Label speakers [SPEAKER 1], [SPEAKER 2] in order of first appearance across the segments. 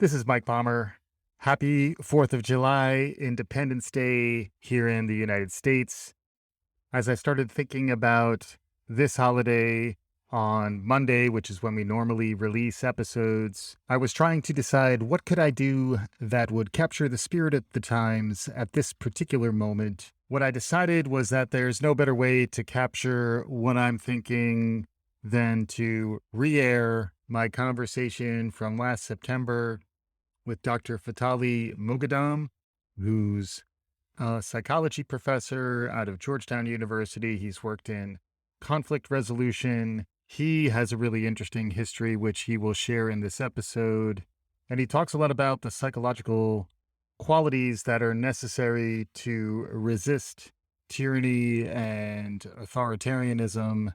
[SPEAKER 1] This is Mike Palmer. Happy 4th of July, Independence Day here in the United States. As I started thinking about this holiday on Monday, which is when we normally release episodes, I was trying to decide what could I do that would capture the spirit of the times at this particular moment. What I decided was that there's no better way to capture what I'm thinking than to re-air my conversation from last September with Dr. Fathali Moghaddam, who's a psychology professor out of Georgetown University. He's worked in conflict resolution. He has a really interesting history, which he will share in this episode. And he talks a lot about the psychological qualities that are necessary to resist tyranny and authoritarianism.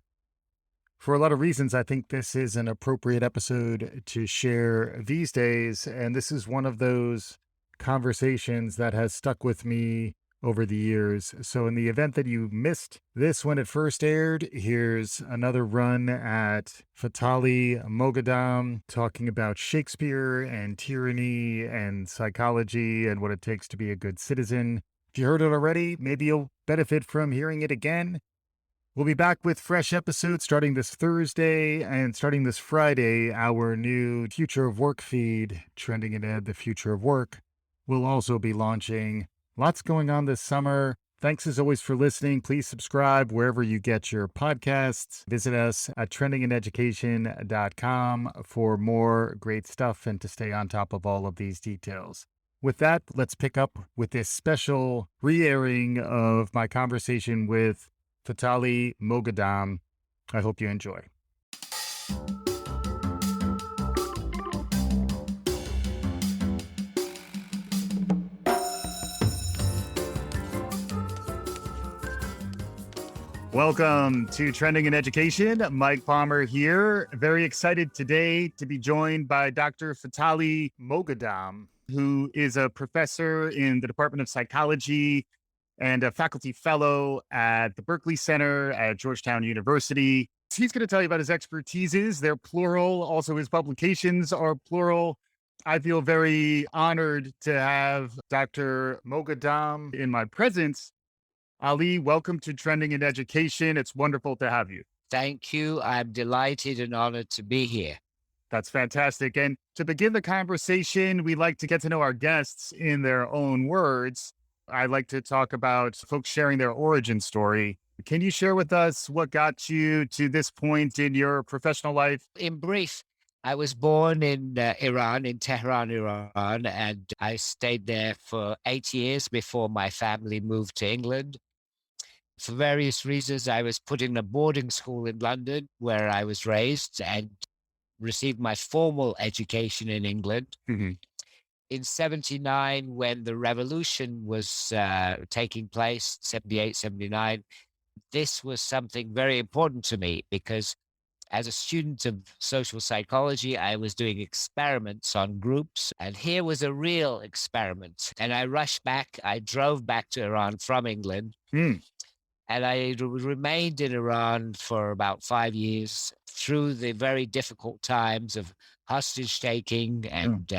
[SPEAKER 1] For a lot of reasons, I think this is an appropriate episode to share these days. And this is one of those conversations that has stuck with me over the years. So, in the event that you missed this when it first aired, here's another run at Fathali Moghaddam talking about Shakespeare and tyranny and psychology and what it takes to be a good citizen. If you heard it already, maybe you'll benefit from hearing it again. We'll be back with fresh episodes starting this Thursday and starting this Friday. Our new Future of Work feed, Trending in Ed, the Future of Work, will also be launching. Lots going on this summer. Thanks as always for listening. Please subscribe wherever you get your podcasts. Visit us at trendingineducation.com for more great stuff and to stay on top of all of these details. With that, let's pick up with this special re-airing of my conversation with Fathali Moghaddam. I hope you enjoy. Welcome to Trending in Education. Mike Palmer here. Very excited today to be joined by Dr. Fathali Moghaddam, who is a professor in the Department of Psychology and a faculty fellow at the Berkeley Center at Georgetown University. He's going to tell you about his expertises. They're plural. Also, his publications are plural. I feel very honored to have Dr. Moghaddam in my presence. Ali, welcome to Trending in Education. It's wonderful to have you.
[SPEAKER 2] Thank you. I'm delighted and honored to be here.
[SPEAKER 1] That's fantastic. And to begin the conversation, we like to get to know our guests in their own words. I like to talk about folks sharing their origin story. Can you share with us what got you to this point in your professional life?
[SPEAKER 2] In brief, I was born in Iran, in Tehran, Iran, and I stayed there for 8 years before my family moved to England. For various reasons, I was put in a boarding school in London where I was raised and received my formal education in England.
[SPEAKER 1] Mm-hmm.
[SPEAKER 2] In 79, when the revolution was taking place, 78, 79, this was something very important to me because as a student of social psychology, I was doing experiments on groups, and here was a real experiment. And I rushed back. I drove back to Iran from England, and I remained in Iran for about 5 years through the very difficult times of hostage taking and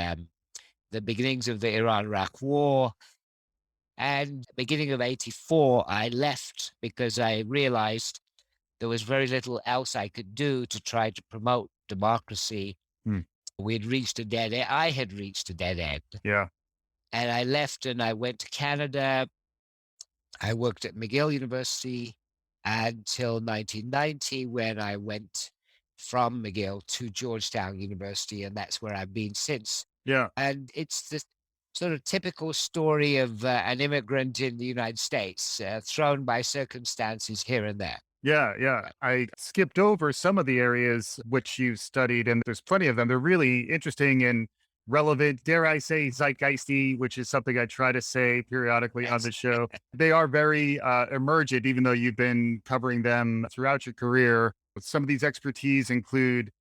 [SPEAKER 2] the beginnings of the Iran-Iraq War. And beginning of 84, I left because I realized there was very little else I could do to try to promote democracy. We'd reached a dead end. I had reached a dead end.
[SPEAKER 1] Yeah.
[SPEAKER 2] And I left and I went to Canada. I worked at McGill University until 1990 when I went from McGill to Georgetown University, and that's where I've been since.
[SPEAKER 1] Yeah.
[SPEAKER 2] And it's the sort of typical story of an immigrant in the United States, thrown by circumstances here and there.
[SPEAKER 1] Yeah. I skipped over some of the areas which you studied, and there's plenty of them. They're really interesting and relevant, dare I say, zeitgeisty, which is something I try to say periodically on the show. They are very emergent, even though you've been covering them throughout your career. Some of these expertise include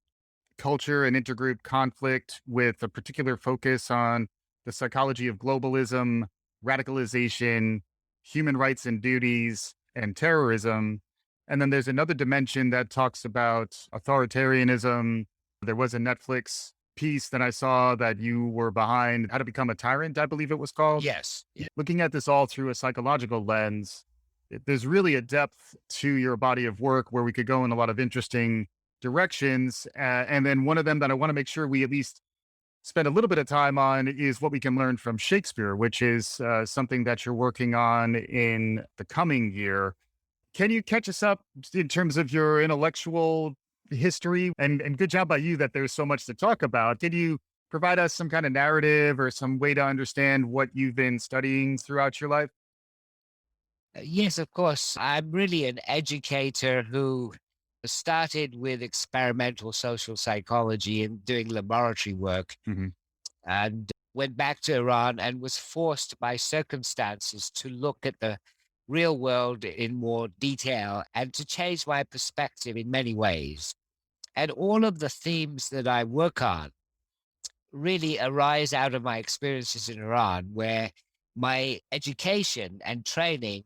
[SPEAKER 1] culture and intergroup conflict with a particular focus on the psychology of globalism, radicalization, human rights and duties, and terrorism. And then there's another dimension that talks about authoritarianism. There was a Netflix piece that I saw that you were behind, How to Become a Tyrant, I believe it was called.
[SPEAKER 2] Yes. Yeah.
[SPEAKER 1] Looking at this all through a psychological lens, there's really a depth to your body of work where we could go in a lot of interesting directions. And then one of them that I want to make sure we at least spend a little bit of time on is what we can learn from Shakespeare, which is something that you're working on in the coming year. Can you catch us up in terms of your intellectual history? And good job by you that there's so much to talk about. Can you provide us some kind of narrative or some way to understand what you've been studying throughout your life?
[SPEAKER 2] Yes, of course. I'm really an educator who started with experimental social psychology and doing laboratory work,
[SPEAKER 1] Hmm.
[SPEAKER 2] and went back to Iran and was forced by circumstances to look at the real world in more detail and to change my perspective in many ways. And all of the themes that I work on really arise out of my experiences in Iran, where my education and training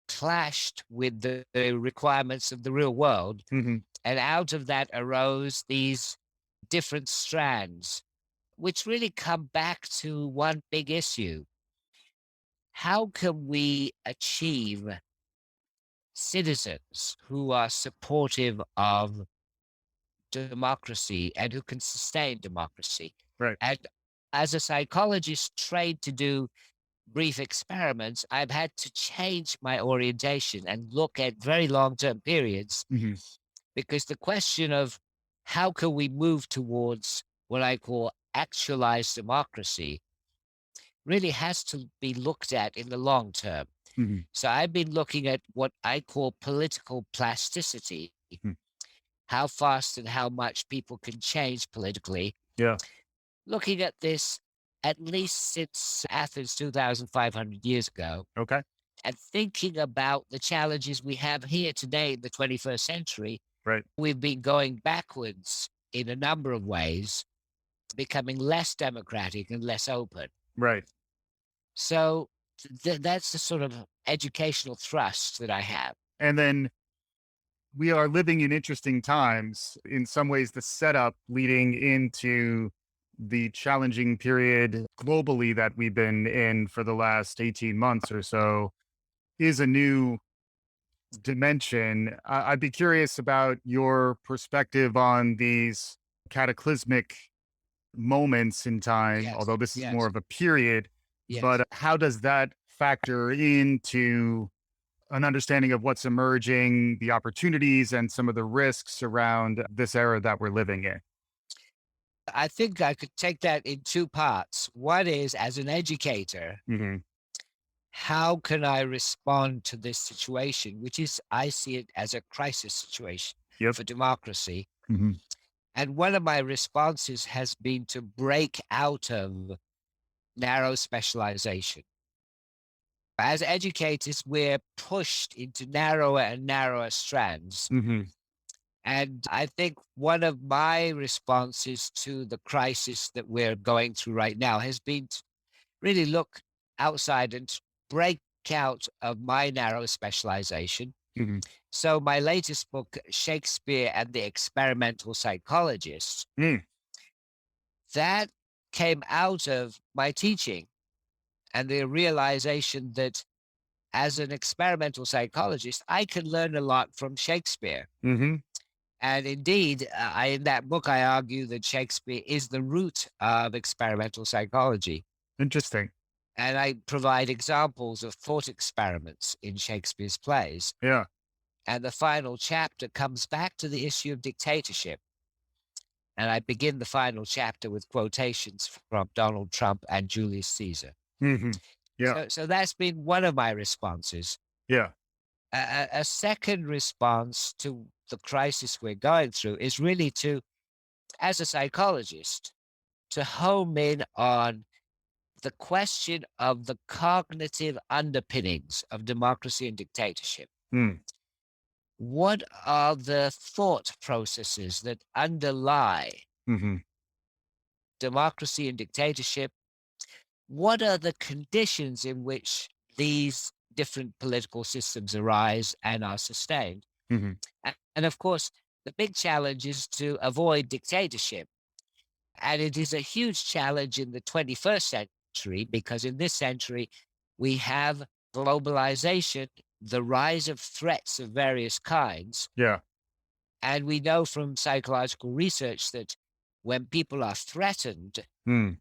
[SPEAKER 2] clashed with the requirements of the real world.
[SPEAKER 1] Hmm.
[SPEAKER 2] And out of that arose these different strands, which really come back to one big issue. How can we achieve citizens who are supportive of democracy and who can sustain democracy?
[SPEAKER 1] Right.
[SPEAKER 2] And as a psychologist trained to do brief experiments, I've had to change my orientation and look at very long term periods,
[SPEAKER 1] Hmm.
[SPEAKER 2] because the question of how can we move towards what I call actualized democracy really has to be looked at in the long term.
[SPEAKER 1] Hmm.
[SPEAKER 2] So I've been looking at what I call political plasticity, how fast and how much people can change politically,
[SPEAKER 1] Yeah.
[SPEAKER 2] looking at this at least since Athens 2,500 years ago,
[SPEAKER 1] Okay.
[SPEAKER 2] and thinking about the challenges we have here today in the 21st century.
[SPEAKER 1] Right.
[SPEAKER 2] We've been going backwards in a number of ways, becoming less democratic and less open.
[SPEAKER 1] Right.
[SPEAKER 2] So that's the sort of educational thrust that I have.
[SPEAKER 1] And then we are living in interesting times. In some ways, the setup leading into the challenging period globally that we've been in for the last 18 months or so is a new dimension. I'd be curious about your perspective on these cataclysmic moments in time,
[SPEAKER 2] Yes,
[SPEAKER 1] although this is more
[SPEAKER 2] yes,
[SPEAKER 1] of a period.
[SPEAKER 2] yes.
[SPEAKER 1] But how does that factor into an understanding of what's emerging, the opportunities, and some of the risks around this era that we're living in?
[SPEAKER 2] I think I could take that in two parts. One is, as an educator,
[SPEAKER 1] Hmm.
[SPEAKER 2] how can I respond to this situation, which is, I see it as a crisis situation
[SPEAKER 1] Yep.
[SPEAKER 2] for democracy.
[SPEAKER 1] Hmm.
[SPEAKER 2] And one of my responses has been to break out of narrow specialization. As educators, we're pushed into narrower and narrower strands.
[SPEAKER 1] Hmm.
[SPEAKER 2] And I think one of my responses to the crisis that we're going through right now has been to really look outside and break out of my narrow specialization.
[SPEAKER 1] Hmm.
[SPEAKER 2] So, my latest book, Shakespeare and the Experimental Psychologist,
[SPEAKER 1] Mm.
[SPEAKER 2] that came out of my teaching and the realization that as an experimental psychologist, I can learn a lot from Shakespeare.
[SPEAKER 1] Hmm.
[SPEAKER 2] And indeed, in that book, I argue that Shakespeare is the root of experimental psychology.
[SPEAKER 1] Interesting.
[SPEAKER 2] And I provide examples of thought experiments in Shakespeare's plays.
[SPEAKER 1] Yeah.
[SPEAKER 2] And the final chapter comes back to the issue of dictatorship. And I begin the final chapter with quotations from Donald Trump and Julius Caesar.
[SPEAKER 1] Hmm. Yeah.
[SPEAKER 2] So that's been one of my responses.
[SPEAKER 1] Yeah.
[SPEAKER 2] A second response to the crisis we're going through is really to, as a psychologist, to home in on the question of the cognitive underpinnings of democracy and dictatorship.
[SPEAKER 1] Mm.
[SPEAKER 2] What are the thought processes that underlie
[SPEAKER 1] Hmm.
[SPEAKER 2] democracy and dictatorship? What are the conditions in which these different political systems arise and are sustained?
[SPEAKER 1] Hmm.
[SPEAKER 2] And of course, the big challenge is to avoid dictatorship. And it is a huge challenge in the 21st century because in this century, we have globalization, the rise of threats of various kinds.
[SPEAKER 1] Yeah.
[SPEAKER 2] And we know from psychological research that when people are threatened,
[SPEAKER 1] Mm.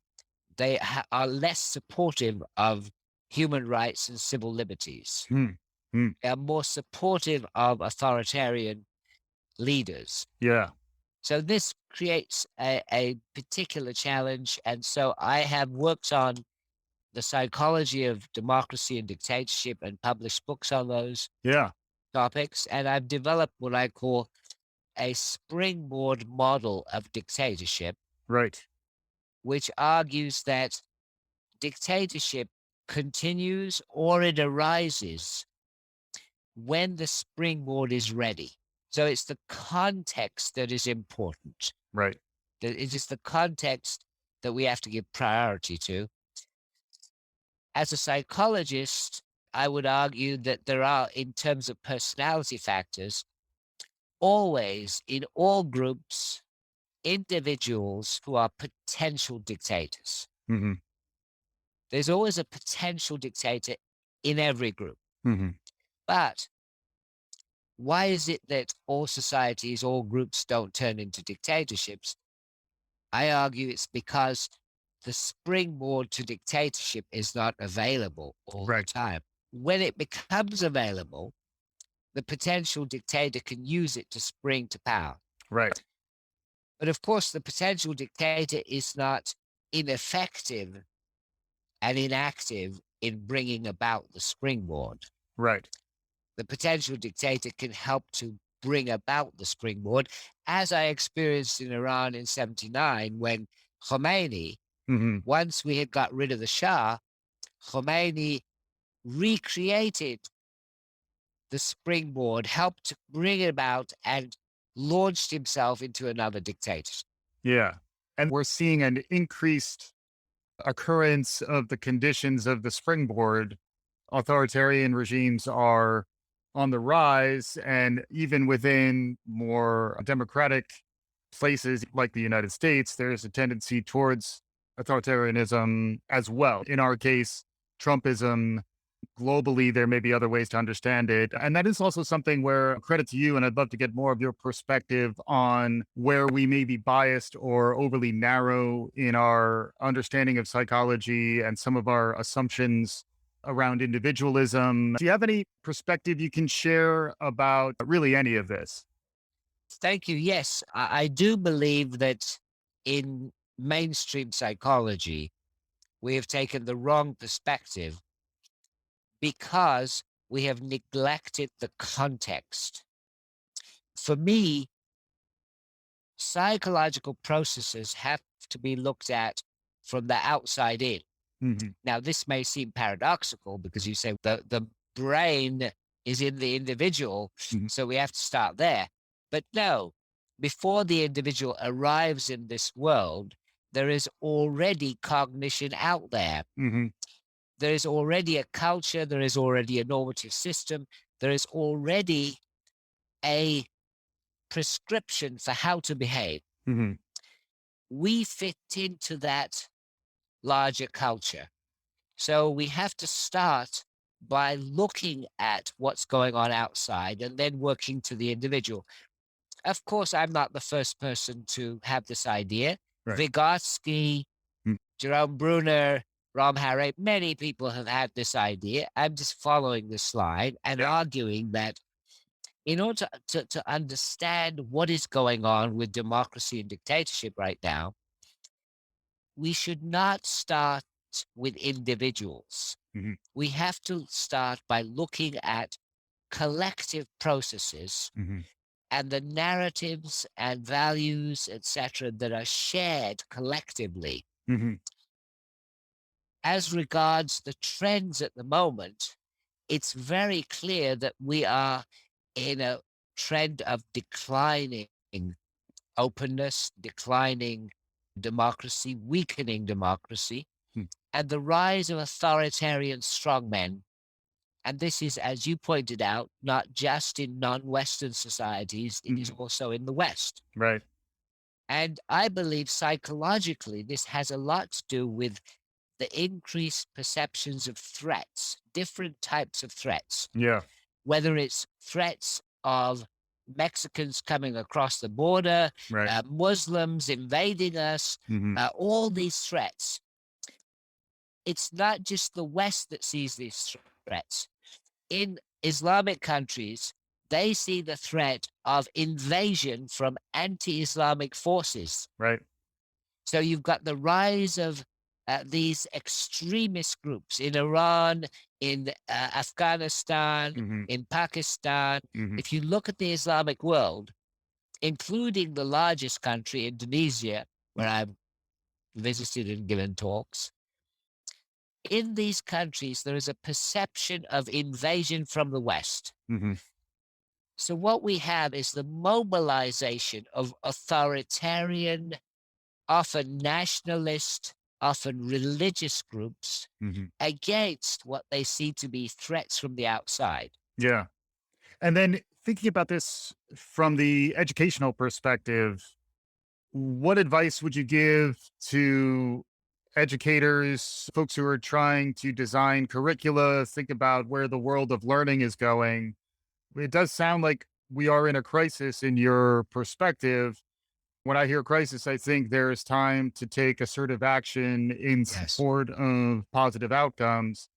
[SPEAKER 2] they are less supportive of human rights and civil liberties.
[SPEAKER 1] Mm. Mm.
[SPEAKER 2] They are more supportive of authoritarian leaders.
[SPEAKER 1] Yeah.
[SPEAKER 2] So this creates a particular challenge. And so I have worked on the psychology of democracy and dictatorship and published books on those
[SPEAKER 1] Yeah.
[SPEAKER 2] topics. And I've developed what I call a springboard model of dictatorship,
[SPEAKER 1] Right.
[SPEAKER 2] which argues that dictatorship continues or it arises when the springboard is ready. So it's the context that is important.
[SPEAKER 1] Right.
[SPEAKER 2] It is the context that we have to give priority to. As a psychologist, I would argue that there are, in terms of personality factors, always in all groups, individuals who are potential dictators.
[SPEAKER 1] Mm-hmm.
[SPEAKER 2] There's always a potential dictator in every group.
[SPEAKER 1] Mm-hmm.
[SPEAKER 2] But why is it that all societies, all groups don't turn into dictatorships? I argue it's because the springboard to dictatorship is not available all the
[SPEAKER 1] Right.
[SPEAKER 2] time. When it becomes available, the potential dictator can use it to spring to power.
[SPEAKER 1] Right.
[SPEAKER 2] But of course, the potential dictator is not ineffective and inactive in bringing about the springboard.
[SPEAKER 1] Right.
[SPEAKER 2] The potential dictator can help to bring about the springboard, as I experienced in Iran in 79 when Khomeini,
[SPEAKER 1] Mm-hmm.
[SPEAKER 2] once we had got rid of the Shah, Khomeini recreated the springboard, helped to bring it about, and launched himself into another dictatorship.
[SPEAKER 1] Yeah. And we're seeing an increased occurrence of the conditions of the springboard. Authoritarian regimes are on the rise, and even within more democratic places like the United States, there's a tendency towards authoritarianism as well. In our case, Trumpism. Globally, there may be other ways to understand it. And that is also something where credit to you, and I'd love to get more of your perspective on where we may be biased or overly narrow in our understanding of psychology and some of our assumptions around individualism. Do you have any perspective you can share about really any of this?
[SPEAKER 2] Thank you. Yes, I do believe that in mainstream psychology, we have taken the wrong perspective because we have neglected the context. For me, psychological processes have to be looked at from the outside in.
[SPEAKER 1] Mm-hmm.
[SPEAKER 2] Now, this may seem paradoxical because you say the brain is in the individual,
[SPEAKER 1] Mm-hmm.
[SPEAKER 2] so we have to start there. But no, before the individual arrives in this world, there is already cognition out there.
[SPEAKER 1] Mm-hmm.
[SPEAKER 2] There is already a culture, there is already a normative system, there is already a prescription for how to behave.
[SPEAKER 1] Mm-hmm.
[SPEAKER 2] We fit into that larger culture. So we have to start by looking at what's going on outside and then working to the individual. Of course, I'm not the first person to have this idea.
[SPEAKER 1] Right.
[SPEAKER 2] Vygotsky, Jerome Bruner, Ram Harre, many people have had this idea. I'm just following this slide and arguing that in order to understand what is going on with democracy and dictatorship right now, we should not start with individuals.
[SPEAKER 1] Mm-hmm.
[SPEAKER 2] We have to start by looking at collective processes
[SPEAKER 1] Mm-hmm.
[SPEAKER 2] and the narratives and values, etc., that are shared collectively.
[SPEAKER 1] Mm-hmm.
[SPEAKER 2] As regards the trends at the moment, it's very clear that we are in a trend of declining openness, declining democracy, weakening democracy, and the rise of authoritarian strongmen. And this is, as you pointed out, not just in non-Western societies, it is also in the West.
[SPEAKER 1] Right.
[SPEAKER 2] And I believe psychologically, this has a lot to do with the increased perceptions of threats, different types of threats,
[SPEAKER 1] Yeah.
[SPEAKER 2] whether it's threats of Mexicans coming across the border,
[SPEAKER 1] Right.
[SPEAKER 2] Muslims invading us,
[SPEAKER 1] Hmm.
[SPEAKER 2] all these threats. It's not just the West that sees these threats. In Islamic countries, they see the threat of invasion from anti Islamic forces.
[SPEAKER 1] Right.
[SPEAKER 2] So you've got the rise of these extremist groups in Iran, in Afghanistan,
[SPEAKER 1] Hmm.
[SPEAKER 2] in Pakistan.
[SPEAKER 1] Hmm.
[SPEAKER 2] If you look at the Islamic world, including the largest country, Indonesia, where I've visited and given talks, in these countries, there is a perception of invasion from the West.
[SPEAKER 1] Hmm.
[SPEAKER 2] So what we have is the mobilization of authoritarian, often nationalist, often religious groups
[SPEAKER 1] Hmm.
[SPEAKER 2] against what they see to be threats from the outside.
[SPEAKER 1] Yeah. And then thinking about this from the educational perspective, what advice would you give to educators, folks who are trying to design curricula, think about where the world of learning is going? It does sound like we are in a crisis in your perspective. When I hear crisis, I think there's time to take assertive action in
[SPEAKER 2] Yes.
[SPEAKER 1] support of positive outcomes.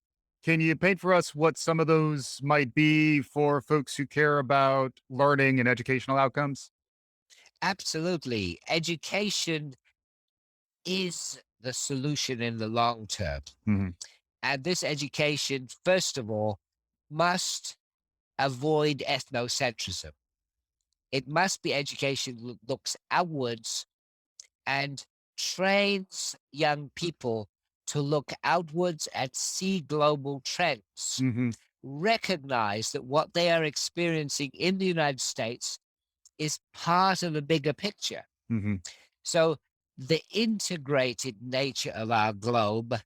[SPEAKER 1] Can you paint for us what some of those might be for folks who care about learning and educational outcomes?
[SPEAKER 2] Absolutely. Education is the solution in the long term.
[SPEAKER 1] Hmm.
[SPEAKER 2] And this education, first of all, must avoid ethnocentrism. It must be education that looks outwards and trains young people to look outwards and see global trends,
[SPEAKER 1] Hmm.
[SPEAKER 2] recognize that what they are experiencing in the United States is part of a bigger picture.
[SPEAKER 1] Hmm.
[SPEAKER 2] So, the integrated nature of our globe,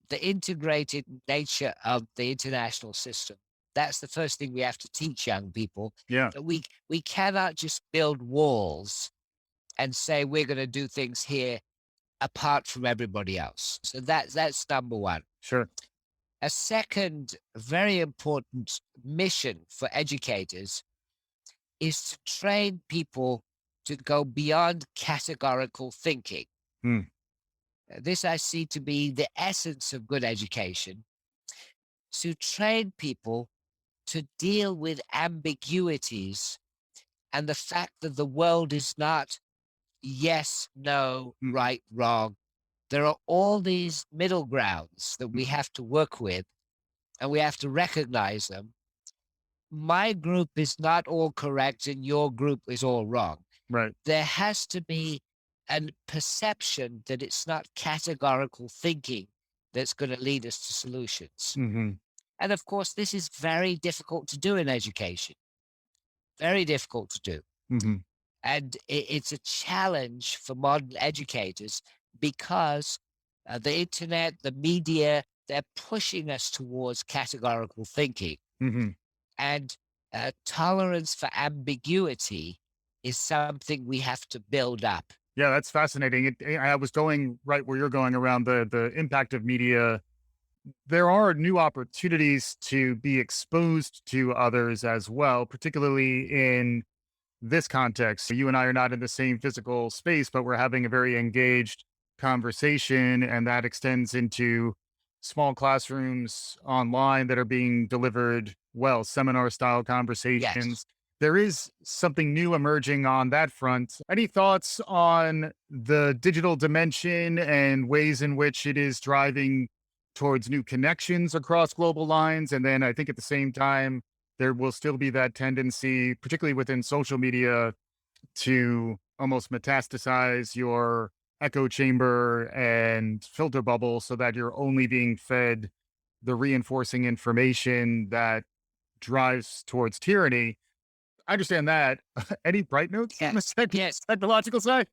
[SPEAKER 2] the integrated nature of the international system. That's the first thing we have to teach young people,
[SPEAKER 1] Yeah,
[SPEAKER 2] that we cannot just build walls and say we're going to do things here apart from everybody else. So that's number one.
[SPEAKER 1] sure.
[SPEAKER 2] A second very important mission for educators is to train people to go beyond categorical thinking.
[SPEAKER 1] Mm,
[SPEAKER 2] This I see to be the essence of good education, to train people to deal with ambiguities and the fact that the world is not yes, no,
[SPEAKER 1] mm,
[SPEAKER 2] right, wrong. There are all these middle grounds that
[SPEAKER 1] mm,
[SPEAKER 2] we have to work with, and we have to recognize them. My group is not all correct and your group is all wrong.
[SPEAKER 1] right.
[SPEAKER 2] There has to be a perception that it's not categorical thinking that's going to lead us to solutions.
[SPEAKER 1] Hmm.
[SPEAKER 2] And of course, this is very difficult to do in education, very difficult to do.
[SPEAKER 1] Hmm.
[SPEAKER 2] And it's a challenge for modern educators because the internet, the media, they're pushing us towards categorical thinking.
[SPEAKER 1] Hmm.
[SPEAKER 2] And tolerance for ambiguity is something we have to build up.
[SPEAKER 1] Yeah, that's fascinating. I was going right where you're going around the impact of media. There are new opportunities to be exposed to others as well, particularly in this context. You and I are not in the same physical space, but we're having a very engaged conversation, and that extends into small classrooms online that are being delivered well, seminar style
[SPEAKER 2] Yes.
[SPEAKER 1] conversations. There is something new emerging on that front. Any thoughts on the digital dimension and ways in which it is driving towards new connections across global lines? And then I think at the same time, there will still be that tendency, particularly within social media, to almost metastasize your echo chamber and filter bubble so that you're only being fed the reinforcing information that drives towards tyranny. I understand that. Any bright notes on the
[SPEAKER 2] Yes. Yes.
[SPEAKER 1] psychological side?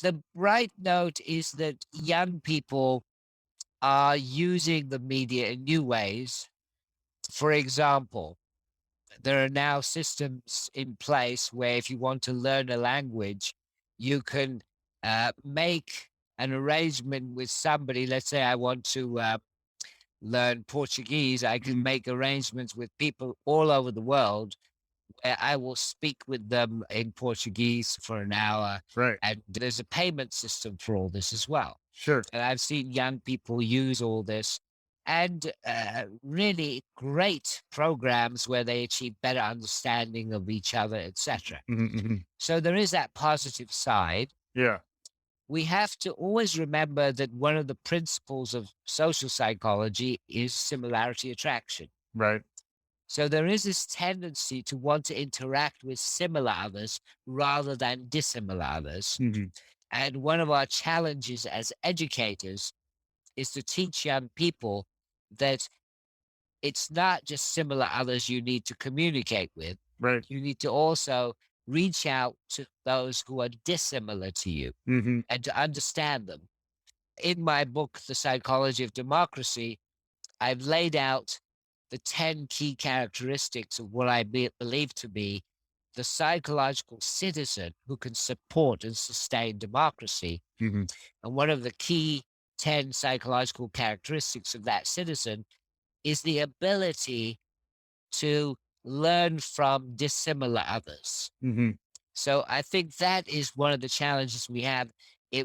[SPEAKER 2] The bright note is that young people are using the media in new ways. For example, there are now systems in place where if you want to learn a language, you can make an arrangement with somebody. Let's say I want to learn Portuguese. I can
[SPEAKER 1] Mhm.
[SPEAKER 2] make arrangements with people all over the world. I will speak with them in Portuguese for an hour,
[SPEAKER 1] Right.
[SPEAKER 2] and there's a payment system for all this as well.
[SPEAKER 1] Sure.
[SPEAKER 2] And I've seen young people use all this, and really great programs where they achieve better understanding of each other, etc.
[SPEAKER 1] Mhm, mhm.
[SPEAKER 2] So there is that positive side.
[SPEAKER 1] Yeah.
[SPEAKER 2] We have to always remember that one of the principles of social psychology is similarity attraction.
[SPEAKER 1] Right.
[SPEAKER 2] So there is this tendency to want to interact with similar others rather than dissimilar others.
[SPEAKER 1] Mhm.
[SPEAKER 2] And one of our challenges as educators is to teach young people that it's not just similar others you need to communicate with.
[SPEAKER 1] Right.
[SPEAKER 2] You need to also reach out to those who are dissimilar to you
[SPEAKER 1] Mhm.
[SPEAKER 2] and to understand them. In my book, The Psychology of Democracy, I've laid out the 10 key characteristics of what believe to be the psychological citizen who can support and sustain democracy.
[SPEAKER 1] Mhm.
[SPEAKER 2] And one of the key 10 psychological characteristics of that citizen is the ability to learn from dissimilar others.
[SPEAKER 1] Mhm.
[SPEAKER 2] So I think that is one of the challenges we have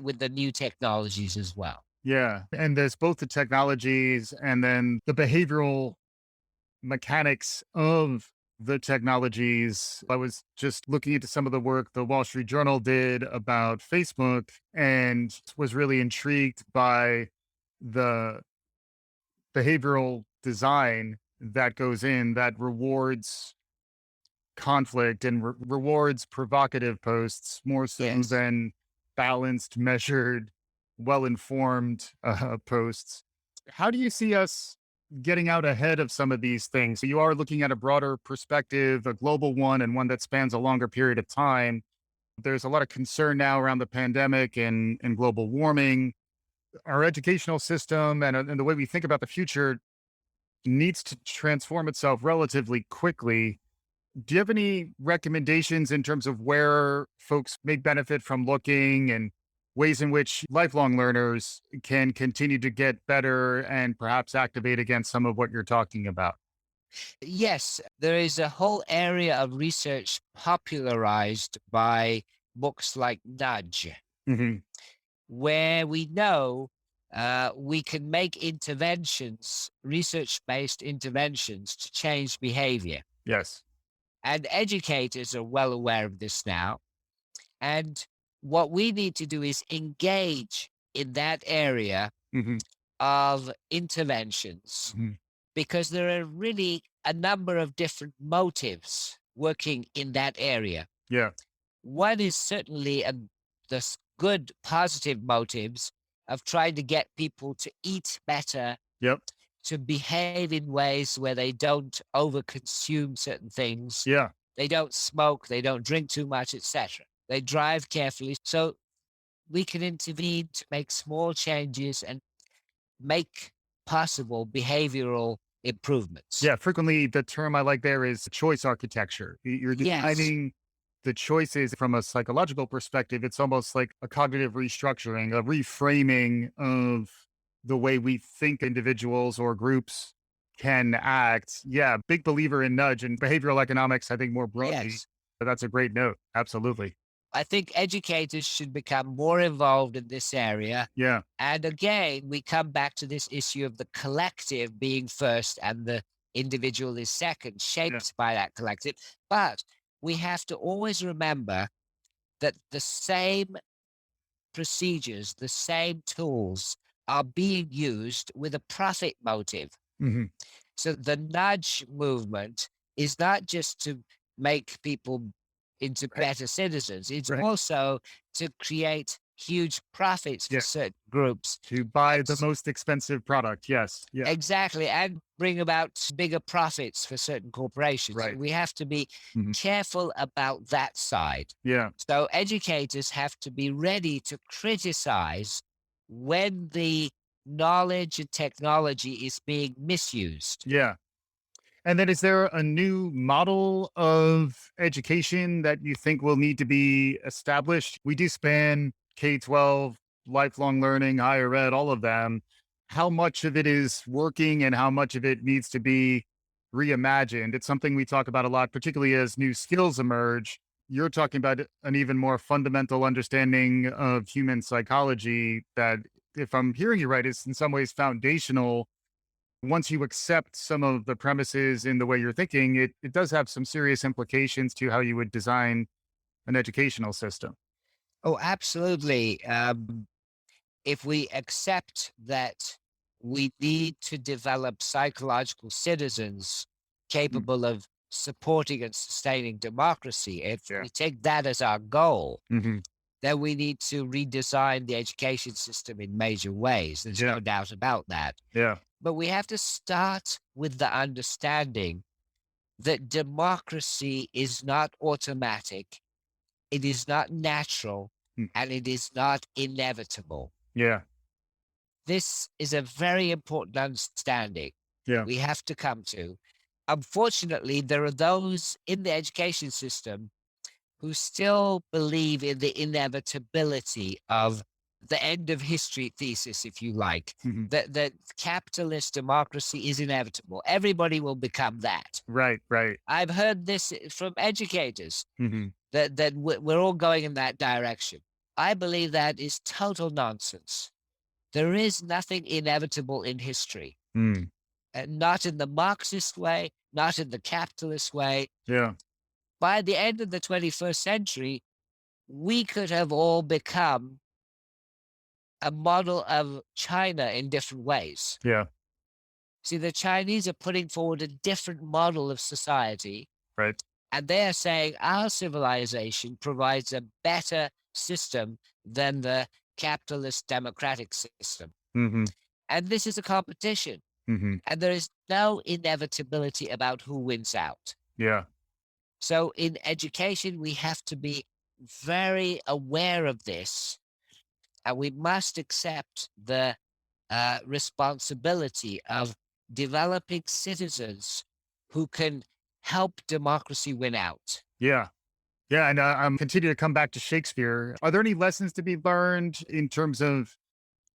[SPEAKER 2] with the new technologies as well.
[SPEAKER 1] Yeah. And there's both the technologies and then the behavioral mechanics of the technologies. I was just looking into some of the work the Wall Street Journal did about Facebook and was really intrigued by the behavioral design that goes in that rewards conflict and rewards provocative posts more so
[SPEAKER 2] Yes.
[SPEAKER 1] than balanced, measured, well informed posts. How do you see us getting out ahead of some of these things? You are looking at a broader perspective, a global one, and one that spans a longer period of time. There's a lot of concern now around the pandemic and global warming. Our educational system and the way we think about the future needs to transform itself relatively quickly. Do you have any recommendations in terms of where folks may benefit from looking and ways in which lifelong learners can continue to get better and perhaps activate against some of what you're talking about?
[SPEAKER 2] Yes, there is a whole area of research popularized by books like Nudge,
[SPEAKER 1] Hmm.
[SPEAKER 2] where we know we can make interventions, research based interventions to change behavior.
[SPEAKER 1] Yes.
[SPEAKER 2] And educators are well aware of this now. And what we need to do is engage in that area
[SPEAKER 1] Hmm.
[SPEAKER 2] of interventions
[SPEAKER 1] Hmm.
[SPEAKER 2] because there are really a number of different motives working in that area.
[SPEAKER 1] Yeah.
[SPEAKER 2] One is certainly good positive motives of trying to get people to eat better,
[SPEAKER 1] Yep.
[SPEAKER 2] to behave in ways where they don't overconsume certain things,
[SPEAKER 1] Yeah.
[SPEAKER 2] they don't smoke, they don't drink too much, etc. They drive carefully. So we can intervene to make small changes and make possible behavioral improvements.
[SPEAKER 1] Yeah. Frequently, the term I like there is choice architecture. You're
[SPEAKER 2] Yes.
[SPEAKER 1] designing the choices from a psychological perspective. It's almost like a cognitive restructuring, a reframing of the way we think individuals or groups can act. Yeah. Big believer in nudge and behavioral economics, I think more broadly.
[SPEAKER 2] Yes.
[SPEAKER 1] But that's a great note. Absolutely.
[SPEAKER 2] I think educators should become more involved in this area.
[SPEAKER 1] Yeah.
[SPEAKER 2] And again, we come back to this issue of the collective being first and the individual is second,
[SPEAKER 1] Yeah.
[SPEAKER 2] shaped by that collective. But we have to always remember that the same procedures, the same tools are being used with a profit motive.
[SPEAKER 1] Hmm.
[SPEAKER 2] So the nudge movement is not just to make people into
[SPEAKER 1] Right.
[SPEAKER 2] better citizens, it's
[SPEAKER 1] Right.
[SPEAKER 2] also to create huge profits for
[SPEAKER 1] Yeah.
[SPEAKER 2] certain groups.
[SPEAKER 1] To buy
[SPEAKER 2] And
[SPEAKER 1] the most expensive product. Yes. Yeah.
[SPEAKER 2] exactly, and bring about bigger profits for certain corporations.
[SPEAKER 1] Right.
[SPEAKER 2] We have to be
[SPEAKER 1] Hmm.
[SPEAKER 2] careful about that side.
[SPEAKER 1] Yeah.
[SPEAKER 2] So educators have to be ready to criticize when the knowledge and technology is being misused.
[SPEAKER 1] Yeah. And then is there a new model of education that you think will need to be established? We do span K-12, lifelong learning, higher ed, all of them, how much of it is working and how much of it needs to be reimagined? It's something we talk about a lot, particularly as new skills emerge. You're talking about an even more fundamental understanding of human psychology that, if I'm hearing you right, is in some ways foundational. Once you accept some of the premises in the way you're thinking, it does have some serious implications to how you would design an educational system.
[SPEAKER 2] Oh, absolutely. If we accept that we need to develop psychological citizens
[SPEAKER 1] Mm,
[SPEAKER 2] capable of supporting and sustaining democracy, if
[SPEAKER 1] yeah.
[SPEAKER 2] we take that as our goal,
[SPEAKER 1] Hmm.
[SPEAKER 2] then we need to redesign the education system in major ways. There's
[SPEAKER 1] Yeah.
[SPEAKER 2] no doubt about that.
[SPEAKER 1] Yeah.
[SPEAKER 2] But we have to start with the understanding that democracy is not automatic, it is not natural,
[SPEAKER 1] Mm,
[SPEAKER 2] and it is not inevitable.
[SPEAKER 1] yeah.
[SPEAKER 2] This is a very important understanding
[SPEAKER 1] Yeah.
[SPEAKER 2] we have to come to. Unfortunately, there are those in the education system who still believe in the inevitability of the end of history thesis, if you like,
[SPEAKER 1] Hmm.
[SPEAKER 2] that capitalist democracy is inevitable. Everybody will become that.
[SPEAKER 1] Right. Right.
[SPEAKER 2] I've heard this from educators
[SPEAKER 1] Hmm.
[SPEAKER 2] that we're all going in that direction. I believe that is total nonsense. There is nothing inevitable in history,
[SPEAKER 1] Mm,
[SPEAKER 2] not in the Marxist way, not in the capitalist way.
[SPEAKER 1] yeah.
[SPEAKER 2] By the end of the 21st century, we could have all become a model of China in different ways.
[SPEAKER 1] Yeah.
[SPEAKER 2] See, the Chinese are putting forward a different model of society,
[SPEAKER 1] Right.
[SPEAKER 2] and they are saying our civilization provides a better system than the capitalist democratic system.
[SPEAKER 1] Hmm.
[SPEAKER 2] And this is a competition,
[SPEAKER 1] Hmm.
[SPEAKER 2] and there is no inevitability about who wins out.
[SPEAKER 1] Yeah.
[SPEAKER 2] So in education, we have to be very aware of this, and we must accept the responsibility of developing citizens who can help democracy win out.
[SPEAKER 1] Yeah. Yeah. And I'm continue to come back to Shakespeare. Are there any lessons to be learned in terms of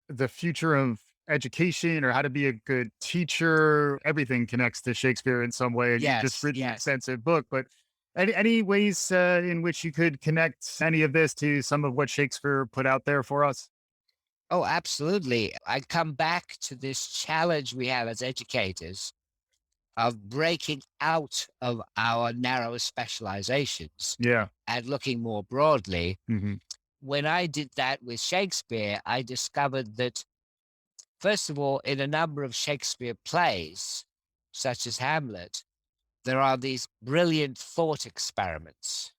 [SPEAKER 1] the future of education or how to be a good teacher? Everything connects to Shakespeare in some way, and you've just
[SPEAKER 2] Yes,
[SPEAKER 1] written an
[SPEAKER 2] yes.
[SPEAKER 1] extensive book. But any ways in which you could connect any of this to some of what Shakespeare put out there for us?
[SPEAKER 2] Oh, absolutely. I come back to this challenge we have as educators of breaking out of our narrow specializations
[SPEAKER 1] Yeah.
[SPEAKER 2] and looking more broadly.
[SPEAKER 1] Hmm.
[SPEAKER 2] When I did that with Shakespeare, I discovered that, first of all, in a number of Shakespeare plays, such as Hamlet, there are these brilliant thought experiments.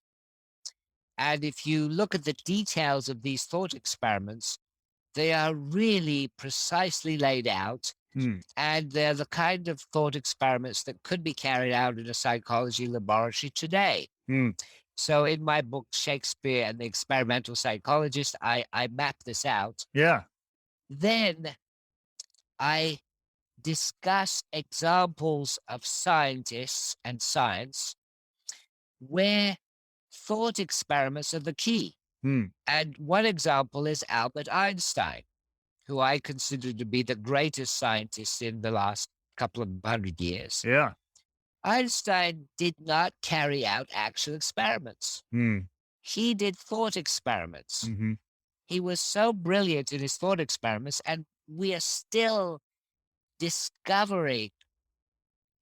[SPEAKER 2] And if you look at the details of these thought experiments, they are really precisely laid out.
[SPEAKER 1] Mm,
[SPEAKER 2] And they're the kind of thought experiments that could be carried out in a psychology laboratory today.
[SPEAKER 1] mm,
[SPEAKER 2] So in my book, Shakespeare and the Experimental Psychologist, I map this out.
[SPEAKER 1] yeah.
[SPEAKER 2] Then I discuss examples of scientists and science where thought experiments are the key.
[SPEAKER 1] Mm,
[SPEAKER 2] And one example is Albert Einstein, who I consider to be the greatest scientist in the last couple of 100 years.
[SPEAKER 1] yeah.
[SPEAKER 2] Einstein did not carry out actual experiments.
[SPEAKER 1] Mm,
[SPEAKER 2] He did thought experiments.
[SPEAKER 1] hmm.
[SPEAKER 2] He was so brilliant in his thought experiments, and we are still discovering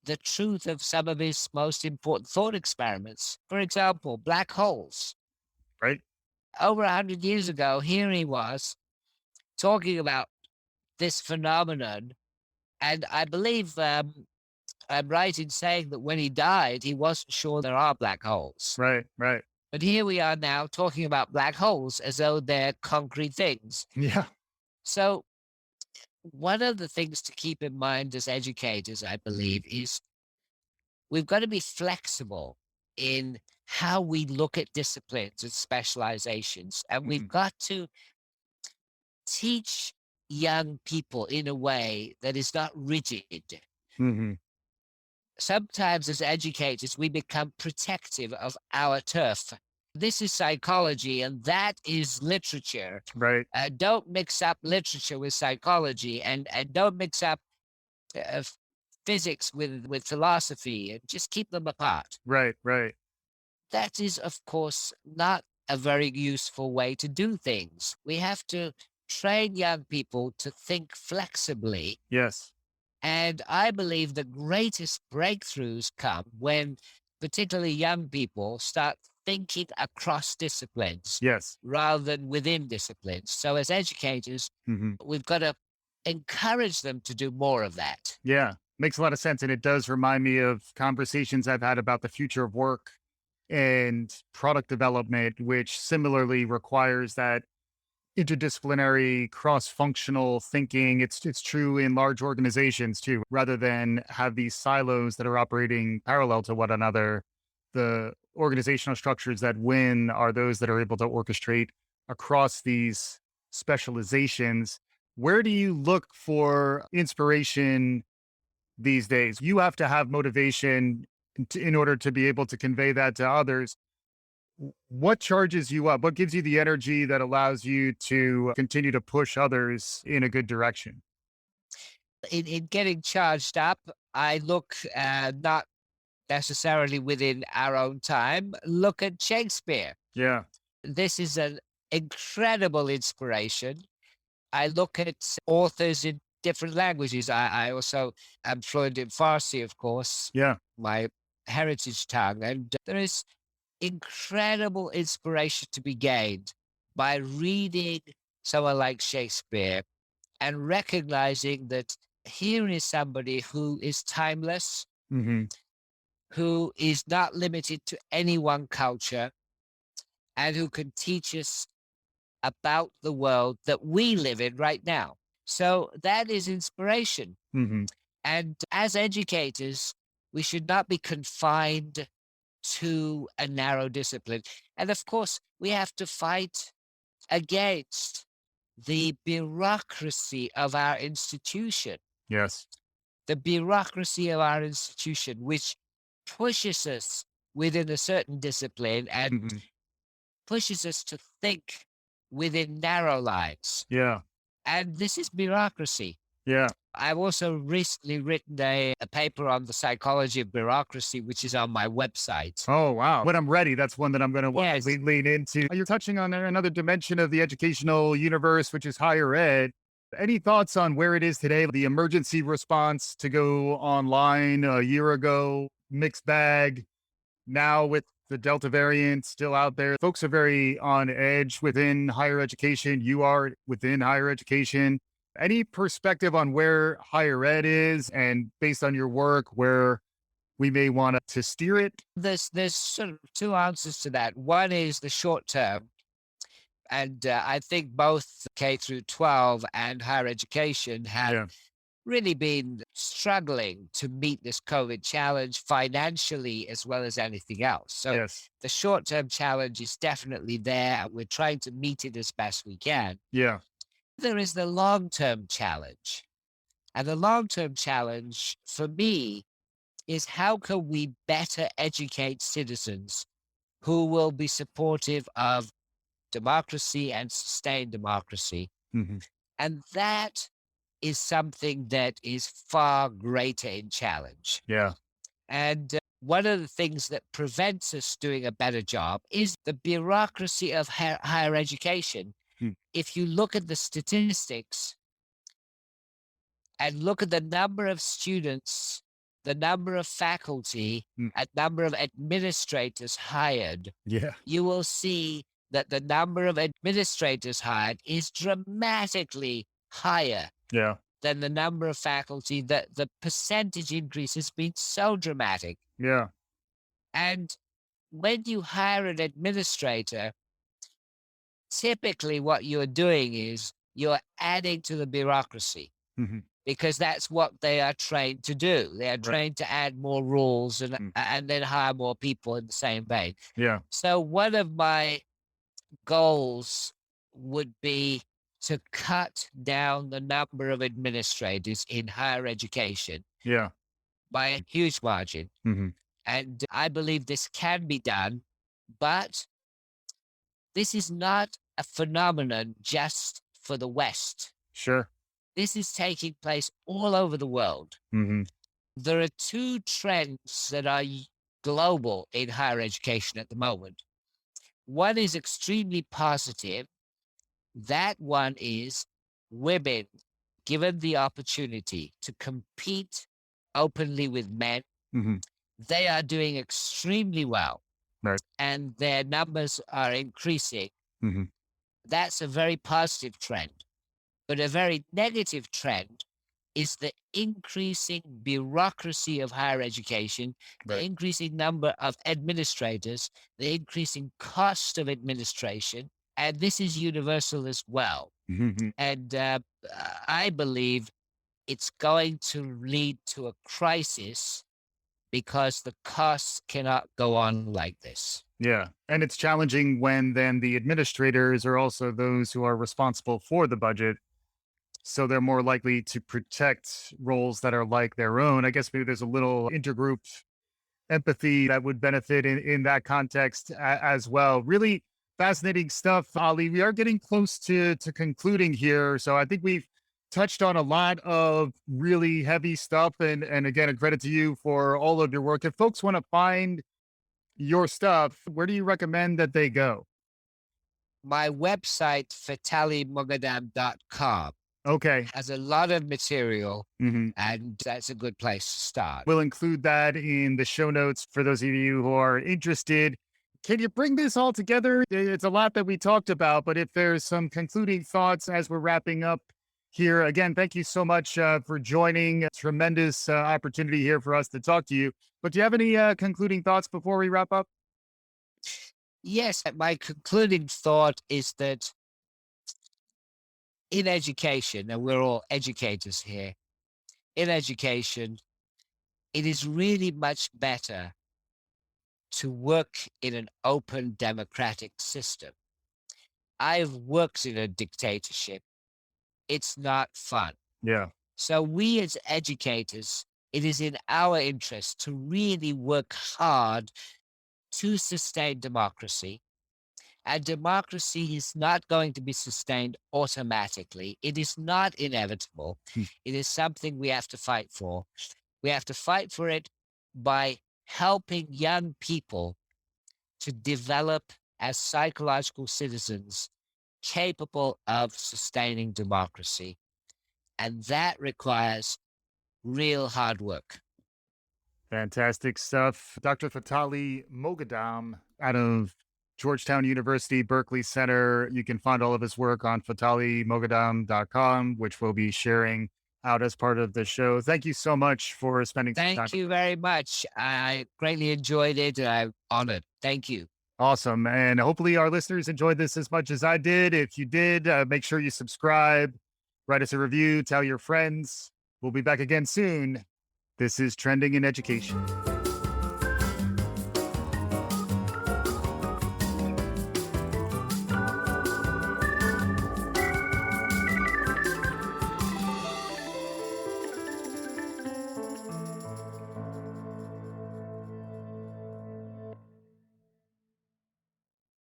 [SPEAKER 2] the truth of some of his most important thought experiments. For example, black holes.
[SPEAKER 1] Right.
[SPEAKER 2] Over 100 years ago, here he was talking about this phenomenon. And I believe I'm right in saying that when he died, he wasn't sure there are black holes.
[SPEAKER 1] Right. Right.
[SPEAKER 2] But here we are now talking about black holes as though they're concrete things.
[SPEAKER 1] Yeah.
[SPEAKER 2] So, one of the things to keep in mind as educators, I believe, is we've got to be flexible in how we look at disciplines and specializations. And we've
[SPEAKER 1] Mm,
[SPEAKER 2] got to teach young people in a way that is not rigid.
[SPEAKER 1] hmm.
[SPEAKER 2] Sometimes as educators, we become protective of our turf. This is psychology and that is literature.
[SPEAKER 1] Right.
[SPEAKER 2] Don't mix up literature with psychology, and don't mix up uh, physics with philosophy, and just keep them apart.
[SPEAKER 1] Right. Right.
[SPEAKER 2] That is, of course, not a very useful way to do things. We have to train young people to think flexibly.
[SPEAKER 1] Yes.
[SPEAKER 2] And I believe the greatest breakthroughs come when particularly young people start thinking across disciplines
[SPEAKER 1] Yes.
[SPEAKER 2] rather than within disciplines. So, as educators,
[SPEAKER 1] Hmm.
[SPEAKER 2] we've got to encourage them to do more of that.
[SPEAKER 1] Yeah. Makes a lot of sense. And it does remind me of conversations I've had about the future of work and product development, which similarly requires that interdisciplinary, cross-functional thinking. It's true in large organizations too, rather than have these silos that are operating parallel to one another. The organizational structures that win are those that are able to orchestrate across these specializations. Where do you look for inspiration these days? You have to have motivation in order to be able to convey that to others. What charges you up? What gives you the energy that allows you to continue to push others in a good direction?
[SPEAKER 2] In getting charged up, I look not necessarily within our own time, look at Shakespeare.
[SPEAKER 1] Yeah.
[SPEAKER 2] This is an incredible inspiration. I look at authors in different languages. I also am fluent in Farsi, of course,
[SPEAKER 1] Yeah.
[SPEAKER 2] my heritage tongue. And there is incredible inspiration to be gained by reading someone like Shakespeare and recognizing that here is somebody who is timeless,
[SPEAKER 1] Hmm.
[SPEAKER 2] who is not limited to any one culture, and who can teach us about the world that we live in right now. So that is inspiration.
[SPEAKER 1] Hmm.
[SPEAKER 2] And as educators, we should not be confined to a narrow discipline. And of course, we have to fight against the bureaucracy of our institution,
[SPEAKER 1] Yes.
[SPEAKER 2] which pushes us within a certain discipline and
[SPEAKER 1] Hmm.
[SPEAKER 2] pushes us to think within narrow lines.
[SPEAKER 1] Yeah.
[SPEAKER 2] And this is bureaucracy.
[SPEAKER 1] Yeah.
[SPEAKER 2] I've also recently written a paper on the psychology of bureaucracy, which is on my website.
[SPEAKER 1] Oh, wow. When I'm ready, that's one that I'm going to
[SPEAKER 2] Yes.
[SPEAKER 1] lean into. You're touching on another dimension of the educational universe, which is higher ed. Any thoughts on where it is today? The emergency response to go online a year ago, mixed bag. Now with the Delta variant still out there, folks are very on edge within higher education. You are within higher education. Any perspective on where higher ed is and based on your work, where we may want to steer it?
[SPEAKER 2] There's sort of two answers to that. One is the short term, and I think both K through 12 and higher education have
[SPEAKER 1] Yeah.
[SPEAKER 2] really been struggling to meet this COVID challenge financially as well as anything else. So
[SPEAKER 1] Yes.
[SPEAKER 2] the short term challenge is definitely there, and we're trying to meet it as best we can.
[SPEAKER 1] Yeah.
[SPEAKER 2] There is the long term challenge. And the long term challenge for me is how can we better educate citizens who will be supportive of democracy and sustain democracy?
[SPEAKER 1] Hmm.
[SPEAKER 2] And that is something that is far greater in challenge.
[SPEAKER 1] Yeah.
[SPEAKER 2] And one of the things that prevents us doing a better job is the bureaucracy of higher education.
[SPEAKER 1] Mm.
[SPEAKER 2] If you look at the statistics and look at the number of students, the number of faculty,
[SPEAKER 1] Mm.
[SPEAKER 2] and number of administrators hired,
[SPEAKER 1] Yeah.
[SPEAKER 2] you will see that the number of administrators hired is dramatically higher
[SPEAKER 1] Yeah.
[SPEAKER 2] than the number of faculty. That the percentage increase has been so dramatic.
[SPEAKER 1] Yeah.
[SPEAKER 2] And when you hire an administrator, typically what you're doing is you're adding to the bureaucracy
[SPEAKER 1] Hmm.
[SPEAKER 2] because that's what they are trained to do. They are
[SPEAKER 1] Right.
[SPEAKER 2] trained to add more rules
[SPEAKER 1] Mm.
[SPEAKER 2] and then hire more people in the same vein.
[SPEAKER 1] Yeah.
[SPEAKER 2] So one of my goals would be to cut down the number of administrators in higher education
[SPEAKER 1] Yeah.
[SPEAKER 2] by a huge margin.
[SPEAKER 1] Hmm.
[SPEAKER 2] And I believe this can be done, but this is not a phenomenon just for the West.
[SPEAKER 1] Sure.
[SPEAKER 2] This is taking place all over the world.
[SPEAKER 1] Hmm.
[SPEAKER 2] There are two trends that are global in higher education at the moment. One is extremely positive. That one is women given the opportunity to compete openly with men.
[SPEAKER 1] Hmm.
[SPEAKER 2] They are doing extremely well,
[SPEAKER 1] Right.
[SPEAKER 2] and their numbers are increasing.
[SPEAKER 1] Hmm.
[SPEAKER 2] That's a very positive trend. But a very negative trend is the increasing bureaucracy of higher education, the
[SPEAKER 1] Right.
[SPEAKER 2] increasing number of administrators, the increasing cost of administration. And this is universal as well.
[SPEAKER 1] Hmm.
[SPEAKER 2] And I believe it's going to lead to a crisis because the costs cannot go on like this.
[SPEAKER 1] Yeah. And it's challenging when then the administrators are also those who are responsible for the budget. So they're more likely to protect roles that are like their own. I guess maybe there's a little intergroup empathy that would benefit in that context as well. Really fascinating stuff, Ali. We are getting close to concluding here. So I think we've touched on a lot of really heavy stuff. And again, a credit to you for all of your work. If folks want to find your stuff, where do you recommend that they go?
[SPEAKER 2] My website, fathalimoghaddam.com,
[SPEAKER 1] Okay.
[SPEAKER 2] has a lot of material,
[SPEAKER 1] Hmm.
[SPEAKER 2] and that's a good place to start.
[SPEAKER 1] We'll include that in the show notes for those of you who are interested. Can you bring this all together? It's a lot that we talked about, but if there's some concluding thoughts as we're wrapping up here, again, thank you so much for joining. A tremendous opportunity here for us to talk to you. But do you have any concluding thoughts before we wrap up?
[SPEAKER 2] Yes, my concluding thought is that in education, and we're all educators here, in education, it is really much better to work in an open democratic system. I've worked in a dictatorship. It's not fun.
[SPEAKER 1] Yeah.
[SPEAKER 2] So we as educators, it is in our interest to really work hard to sustain democracy. And democracy is not going to be sustained automatically. It is not inevitable.
[SPEAKER 1] Hmm.
[SPEAKER 2] It is something we have to fight for. We have to fight for it by helping young people to develop as psychological citizens capable of sustaining democracy. And that requires real hard work.
[SPEAKER 1] Fantastic stuff. Dr. Fathali Moghaddam out of Georgetown University, Berkeley Center. You can find all of his work on fathalimoghaddam.com, which we'll be sharing out as part of the show. Thank you so much for spending some time.
[SPEAKER 2] Thank you very much. I greatly enjoyed it and I'm honored. Thank you.
[SPEAKER 1] Awesome. And hopefully our listeners enjoyed this as much as I did. If you did, make sure you subscribe, write us a review, tell your friends. We'll be back again soon. This is Trending in Education.